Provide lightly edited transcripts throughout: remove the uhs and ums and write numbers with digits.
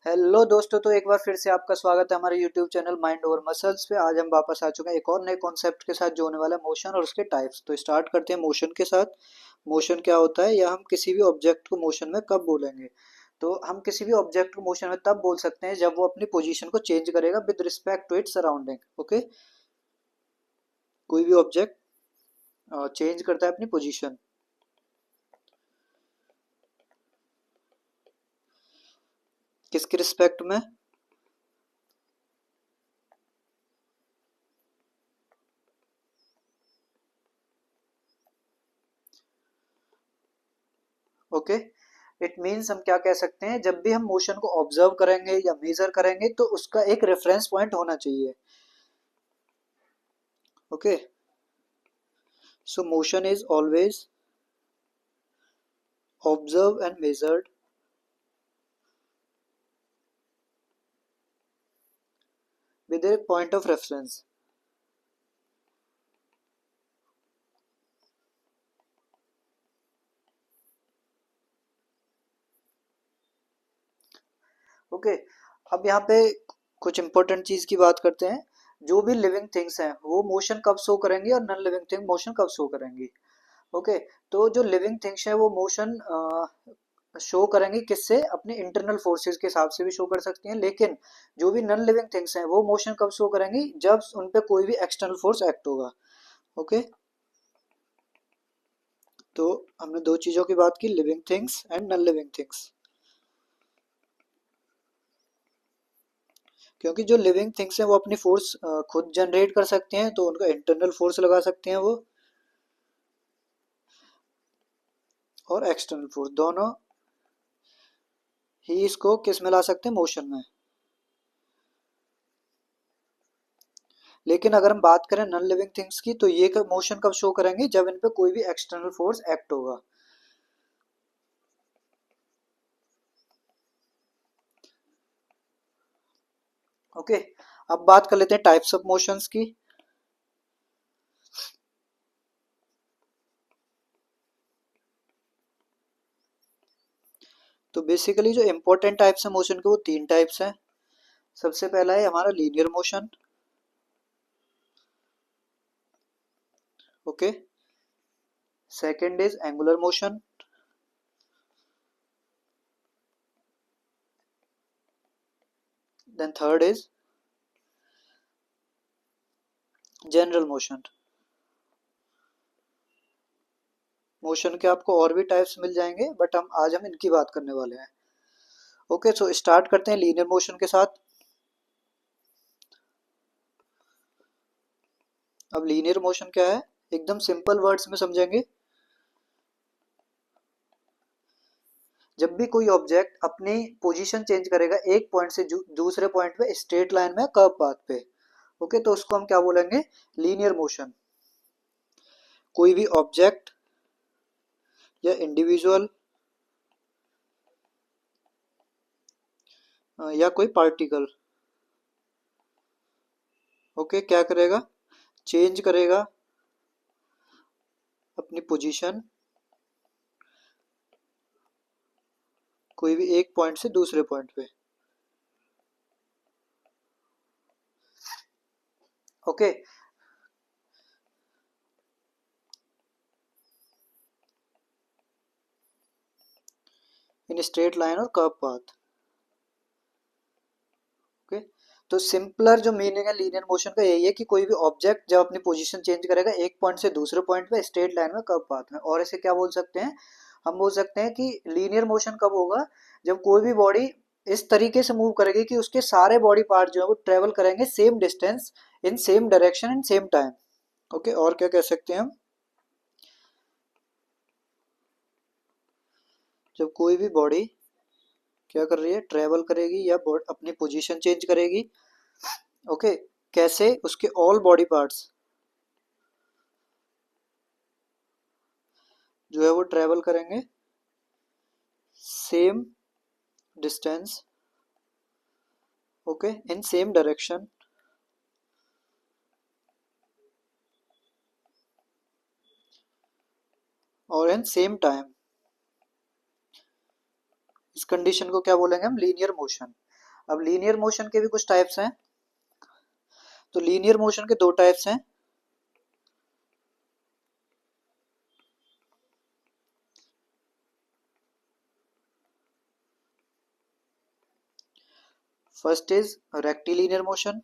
Hello दोस्तों, तो एक बार फिर से आपका स्वागत है हमारे YouTube channel mind over muscles पे। आज हम वापस आ चुके हैं एक और नए कॉन्सेप्ट के साथ जो होने वाला है मोशन और उसके टाइप्स। तो स्टार्ट करते हैं मोशन के साथ। मोशन क्या होता है, या हम किसी भी ऑब्जेक्ट को मोशन में कब बोलेंगे। तो हम किसी भी ऑब्जेक्ट को मोशन में तब बोल सकते हैं जब वो अपनी पोजीशन को चेंज करेगा with respect to its surrounding. Okay, कोई भी ऑब्जेक्ट चेंज करता है अपनी पोजीशन किसके रिस्पेक्ट में। ओके, इट मीन्स हम क्या कह सकते हैं, जब भी हम मोशन को ऑब्जर्व करेंगे या मेजर करेंगे तो उसका एक रेफरेंस पॉइंट होना चाहिए। Okay, so motion is always observed and measured with a point of reference. Okay, अब यहाँ पे कुछ इंपॉर्टेंट चीज की बात करते हैं। जो भी लिविंग थिंग्स हैं वो मोशन कब शो करेंगी और नॉन लिविंग थिंग मोशन कब शो करेंगी। ओके, तो जो लिविंग थिंग्स है वो मोशन शो करेंगी किससे, अपने इंटरनल फोर्सेस के हिसाब से भी शो कर सकती हैं। लेकिन जो भी नॉन लिविंग थिंग्स हैं वो मोशन कब शो करेंगी, जब उन पे कोई भी एक्सटर्नल फोर्स एक्ट होगा। ओके, तो हमने दो चीजों की बात की, living things and non living things. क्योंकि जो लिविंग थिंग्स हैं वो अपनी फोर्स खुद जनरेट कर सकते हैं, तो उनका इंटरनल फोर्स लगा सकते हैं वो, और एक्सटर्नल फोर्स दोनों ही इसको किस में ला सकते हैं, मोशन में। लेकिन अगर हम बात करें नॉन लिविंग थिंग्स की, तो ये मोशन कब शो करेंगे, जब इन पे कोई भी एक्सटर्नल फोर्स एक्ट होगा। ओके, अब बात कर लेते हैं टाइप्स ऑफ मोशंस की। तो बेसिकली जो इंपॉर्टेंट टाइप्स है मोशन के वो तीन टाइप्स हैं। सबसे पहला है हमारा linear motion. Okay, second is angular motion. Then third is general motion. Motion के आपको और भी टाइप्स मिल जाएंगे, बट हम इनकी बात करने वाले हैं। ओके, सो स्टार्ट करते हैं लीनियर मोशन के साथ। अब लीनियर मोशन क्या है, एकदम सिंपल वर्ड्स में समझेंगे। जब भी कोई ऑब्जेक्ट अपनी पोजीशन चेंज करेगा एक पॉइंट से दूसरे पॉइंट पे स्ट्रेट लाइन में कर्व पाथ पे, ओके, तो उसको हम क्या बोलेंगे, लीनियर मोशन। कोई भी ऑब्जेक्ट या इंडिविजुअल या कोई पार्टिकल, ओके, क्या करेगा, चेंज करेगा अपनी पोजीशन कोई भी एक पॉइंट से दूसरे पॉइंट पे। ओके, इन स्ट्रेट लाइन और कर्व पाथ। ओके, तो सिंपलर जो मीनिंग है लीनियर मोशन का यही है कि कोई भी ऑब्जेक्ट जब अपनी पोजीशन चेंज करेगा एक पॉइंट से दूसरे पॉइंट पे स्ट्रेट लाइन में कर्व पाथ में। और इसे क्या बोल सकते हैं, हम बोल सकते हैं कि लीनियर मोशन कब होगा, जब कोई भी बॉडी इस तरीके से मूव करेगी कि उसके सारे बॉडी पार्ट जो है वो ट्रेवल करेंगे same distance in same direction in same time. Okay, और क्या कह सकते हैं हम, जब कोई भी बॉडी क्या कर रही है, ट्रेवल करेगी या अपनी पोजीशन चेंज करेगी। ओके, कैसे, उसके ऑल बॉडी पार्ट्स जो है वो ट्रेवल करेंगे same distance, okay, in same direction और इन सेम टाइम। इस कंडीशन को क्या बोलेंगे हम, लीनियर मोशन। अब लीनियर मोशन के भी कुछ टाइप्स हैं। तो लीनियर मोशन के दो टाइप्स हैं। First is rectilinear motion,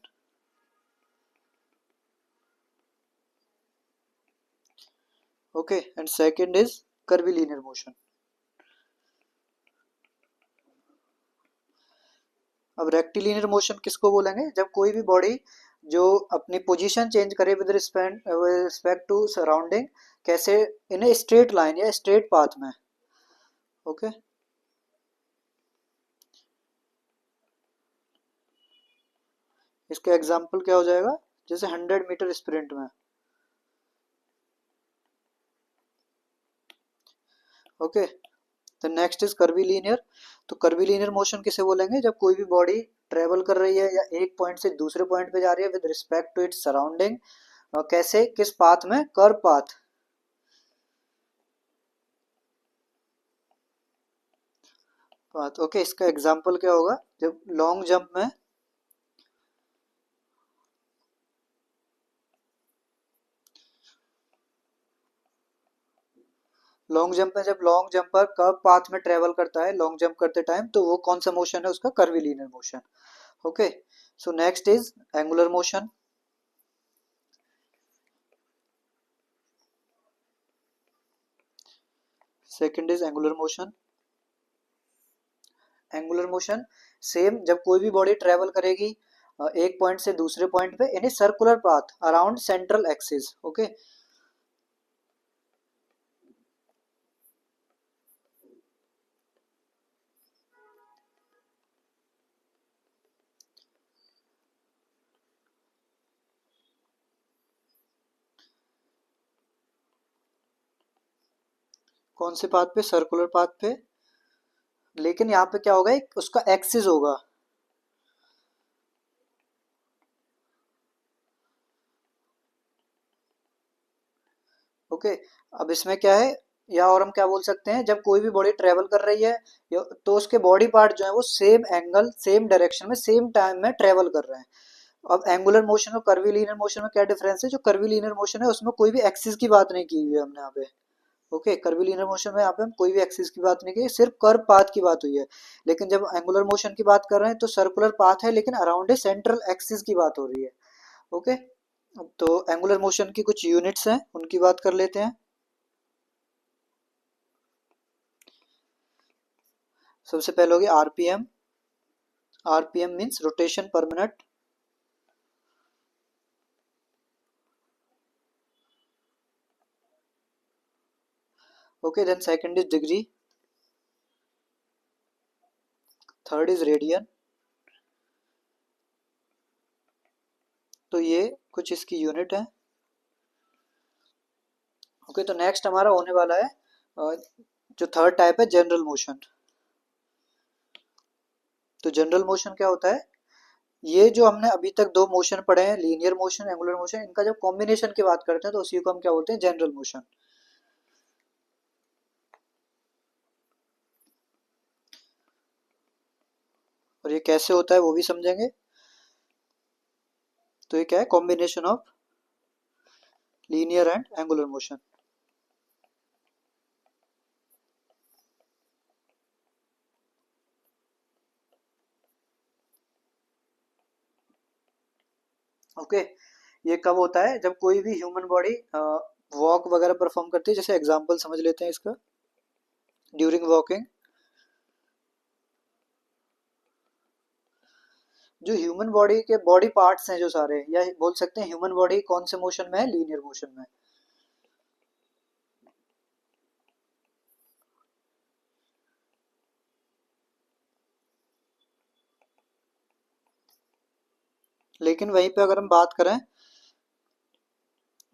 okay, and second is curvilinear motion. अब रेक्टिलिनियर मोशन किसको बोलेंगे? जब कोई भी बॉडी जो अपनी पोजीशन चेंज करे विद रिस्पेक्ट टू सराउंडिंग, कैसे? इन ए स्ट्रेट लाइन या स्ट्रेट पाथ में, ओके। इसका एग्जांपल क्या हो जाएगा? जैसे 100 मीटर स्प्रिंट में, okay. The next is curvilinear. तो कर्विलिनियर मोशन किसे बोलेंगे? जब कोई भी बॉडी ट्रेवल कर रही है या एक पॉइंट से दूसरे पॉइंट पे जा रही है with respect to its surrounding, कैसे? किस पाथ में? Curve path. Path, okay. इसका एग्जांपल क्या होगा? जब लॉन्ग जंप में, जब लॉन्ग जंपर कर्व पाथ में ट्रेवल करता है लॉन्ग जंप करते टाइम, तो वो कौन सा मोशन है? उसका curvilinear motion, okay. So next is angular motion. Second is angular motion. Angular motion same, जब कोई भी बॉडी ट्रेवल करेगी एक पॉइंट से दूसरे पॉइंट पे in a circular path around central axis, okay. कौन से पाथ पे? सर्कुलर पाथ पे। लेकिन यहाँ पे क्या होगा? एक उसका एक्सिस होगा, ओके। अब इसमें क्या है, या और हम क्या बोल सकते हैं, जब कोई भी बॉडी ट्रेवल कर रही है तो उसके बॉडी पार्ट जो है वो सेम एंगल सेम डायरेक्शन में सेम टाइम में ट्रेवल कर रहे हैं। अब एंगुलर मोशन और कर्विलिनियर मोशन में क्या डिफरेंस है? जो कर्विलिनियर मोशन है उसमें कोई भी एक्सिस की बात नहीं की हुई है हमने यहाँ पे, ओके। कर्विलिनियर मोशन में यहाँ पे हम कोई भी एक्सिस की बात नहीं की, सिर्फ कर्व पाथ की बात हुई है। लेकिन जब एंगुलर मोशन की बात कर रहे हैं तो सर्कुलर पाथ है लेकिन अराउंड ए सेंट्रल एक्सिस की बात हो रही है, ओके। तो एंगुलर मोशन की कुछ यूनिट्स हैं, उनकी बात कर लेते हैं। सबसे पहले होगी RPM. RPM means rotation per minute, okay. Then second is degree, third is radian. तो ये कुछ इसकी यूनिट है, ओके। तो नेक्स्ट हमारा होने वाला है जो थर्ड टाइप है, जनरल मोशन। तो जनरल मोशन क्या होता है? ये जो हमने अभी तक दो मोशन पढ़े हैं, लीनियर मोशन, एंगुलर मोशन, इनका जब कॉम्बिनेशन की बात करते हैं तो उसी को हम क्या बोलते हैं? General motion. और ये कैसे होता है वो भी समझेंगे। तो ये क्या है? Combination of linear and angular motion, okay. ये कब होता है? जब कोई भी ह्यूमन बॉडी वॉक वगैरह परफॉर्म करती है। जैसे एग्जांपल समझ लेते हैं इसका, ड्यूरिंग वॉकिंग, जो ह्यूमन बॉडी के बॉडी पार्ट्स हैं जो सारे, या बोल सकते हैं ह्यूमन बॉडी कौन से मोशन में है? लीनियर मोशन में। लेकिन वहीं पे अगर हम बात करें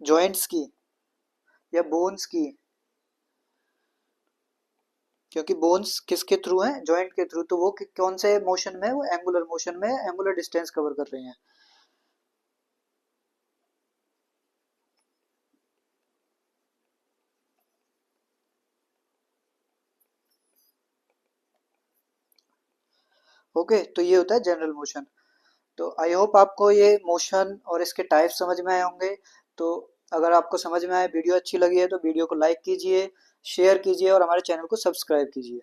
जॉइंट्स की या बोन्स की, क्योंकि बोन्स किसके थ्रू हैं? जॉइंट के थ्रू, तो वो कौन से मोशन में है? वो एंगुलर मोशन में, एंगुलर डिस्टेंस कवर कर रही हैं, ओके, तो ये होता है जनरल मोशन। तो आई होप आपको ये मोशन और इसके टाइप समझ में आए होंगे। तो अगर आपको समझ में आए, वीडियो अच्छी लगी है तो वीडियो को लाइक कीजिए, शेयर कीजिए और हमारे चैनल को सब्सक्राइब कीजिए।